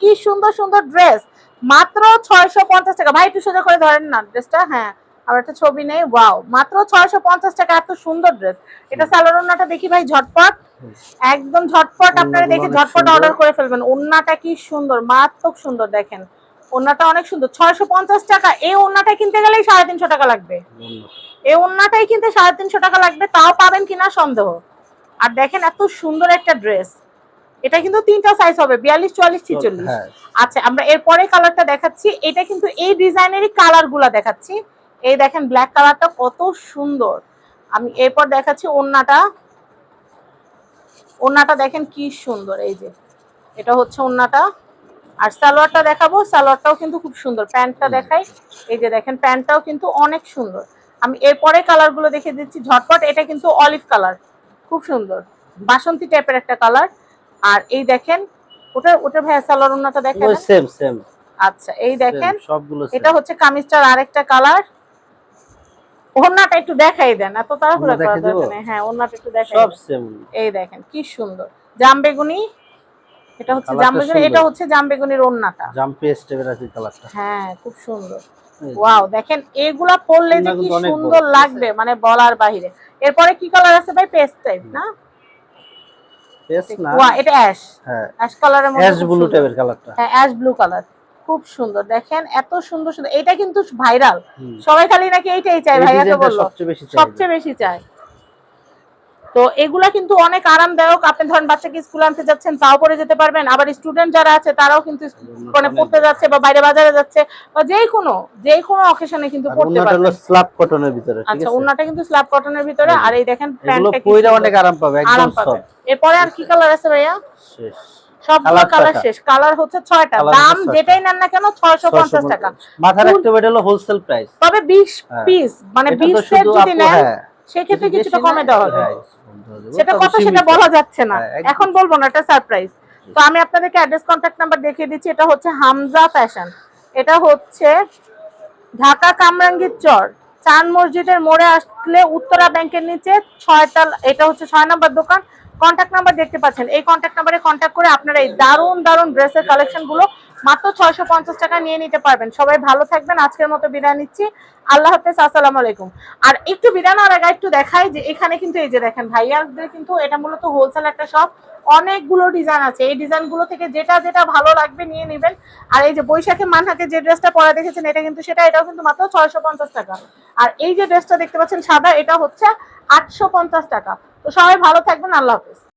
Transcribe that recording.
কি সুন্দর সুন্দর ড্রেস, মাত্র 650 টাকা। ভাই একটু সোজা করে ধরেন না ড্রেসটা, হ্যাঁ আর একটা ছবি নেই। ওয়াও, মাত্র 650 টাকা, এত সুন্দর ড্রেস। এটা সালোয়ার ওন্নাটা দেখি ভাই ঝটপট, একদম ঝটপট আপনারা দেখে ঝটপট অর্ডার করে ফেলবেন। ওন্নাটা কি সুন্দর, মারাত্মক সুন্দর। দেখেন ওন্নাটা অনেক সুন্দর, 650 টাকা। এই ওন্নাটা কিনতে গেলেই 350 টাকা লাগবে, এই ওন্নাটাই কিনতে 350 টাকা লাগবে, তাও পাবেন কিনা সন্দেহ। আর দেখেন এত সুন্দর একটা ড্রেস, এটা কিন্তু তিনটা সাইজ হবে, 42, 44, 46। আচ্ছা আমরা এরপরে কালারটা দেখাচ্ছি, এটা কিন্তু এই ডিজাইনেরই কালার গুলা দেখাচ্ছি। এই দেখেন ব্ল্যাক কালারটা কত সুন্দর। আমি এরপর দেখাচ্ছি ওন্নাটা, ওন্নাটা দেখেন কি সুন্দর। এই যে এটা হচ্ছে ওন্নাটা। আর সালোয়ারটা দেখাবো, সালোয়ারটাও কিন্তু খুব সুন্দর। প্যান্টটা দেখাই, এই যে দেখেন প্যান্টটাও কিন্তু অনেক সুন্দর। আমি এরপরে কালারগুলো দেখে দিচ্ছি ঝটপট। এটা কিন্তু অলিভ কালার, খুব সুন্দর বাসন্তী টাইপের একটা কালার। আর এই দেখেন ওটা ভাই সালোয়ার ওন্নাটা দেখেন, সেম সেম। আচ্ছা এই দেখেন সবগুলো এটা হচ্ছে কামিজটার আরেকটা কালার। ওন্নাটা একটু দেখাই দেন, এত তাড়াহুড়া করার দরকার নেই। হ্যাঁ ওন্নাটা একটু দেখাই, সব সেম। এই দেখেন কি সুন্দর জামবেগুনি, এটা হচ্ছে জামবেগুনি, এটা হচ্ছে জামবেগুনির ওন্নাটা, জাম পেস্ট টাইপের আছে কালারটা। হ্যাঁ খুব সুন্দর। ওয়াও দেখেন এগুলা পরলে যে কি সুন্দর লাগবে মানে বলার বাহিরে। এরপরে কি কালার আছে ভাই? পেস্ট টাইপ না, পেস্ট না, ওয়া এটা অ্যাশ, হ্যাঁ অ্যাশ কালারের মধ্যে, অ্যাশ ব্লু টাইপের কালারটা, হ্যাঁ অ্যাশ ব্লু কালার, খুব সুন্দর। দেখেন এত সুন্দর সুন্দর, এটা কিন্তু ভাইরাল, সবাই খালি নাকি এইটাই চায়, ভাইয়াকে বললো সবচেয়ে বেশি চায়। তো এগুলা কিন্তু অনেক আরামদায়ক। আপনি ধরেন বাচ্চাকে স্কুলে আনতে যাচ্ছেন তাও পরে যেতে পারবেন, আবার স্টুডেন্ট যারা আছে তারাও কিন্তু মানে পড়তে যাচ্ছে বা বাইরে বাজারে যাচ্ছে বা যে কোনো অকেশনে কিন্তু পড়তে পারবেন। ওন্নাটা স্ল্যাব কটনের ভিতরে, ঠিক আছে? আচ্ছা ওন্নাটা কিন্তু স্ল্যাব কটনের ভিতরে। আর এই দেখেন প্যান্টটা কি পরে অনেক আরাম পাবে, একদম সফট। এরপরে আর কি কালার আছে ভাইয়া? শেষ, সবগুলো কালার শেষ। কালার হচ্ছে 6টা, দাম যেটাই নেন না কেন 650 টাকা। মাথা রাখতে হবে এটা হলো হোলসেল প্রাইস, তবে 20 পিস মানে 20 সেট যদি নেন সেক্ষেত্রে কিছুটা কমে দেওয়া হবে। সেটা কত সেটা বলা যাচ্ছে না, এখন বলবো না, এটা সারপ্রাইজ। তো আমি আপনাদেরকে অ্যাড্রেস কন্টাক্ট নাম্বার দেখিয়ে দিচ্ছি। এটা হচ্ছে হামজা ফ্যাশন, এটা হচ্ছে ঢাকা কামরাঙ্গীর চর, চান মসজিদের মোড়ে আসলে উত্তরা ব্যাংকের নিচে 6টা, এটা হচ্ছে 6 নম্বর দোকান। কন্টাক্ট নাম্বার দেখতে পাচ্ছেন, এই কন্টাক্ট নাম্বারে কন্টাক্ট করে আপনারা এই দারুণ দারুণ ড্রেসের কালেকশন গুলো মাত্র 650 টাকা নিয়ে নিতে পারবেন। সবাই ভালো থাকবেন, আজকের মতো বিদায় নিচ্ছি, আল্লাহ হাফেজ, আসসালামু আলাইকুম। আর একটু বিদায় নেওয়ার আগে একটু দেখাই যে এখানে কিন্তু এই যে দেখেন ভাইয়াদের কিন্তু এটা মূলত হোলসেল একটা শপ, অনেকগুলো ডিজাইন আছে, এই ডিজাইনগুলো থেকে যেটা যেটা ভালো লাগবে নিয়ে নেবেন। আর এই যে বৈশাখে মানহাকে যে ড্রেসটা পরা দেখেছেন এটা কিন্তু সেটা, এটাও কিন্তু মাত্র 650 টাকা। আর এই যে ড্রেসটা দেখতে পাচ্ছেন সাদা, এটা হচ্ছে 850 টাকা। তো সবাই ভালো থাকবেন, আল্লাহ হাফেজ।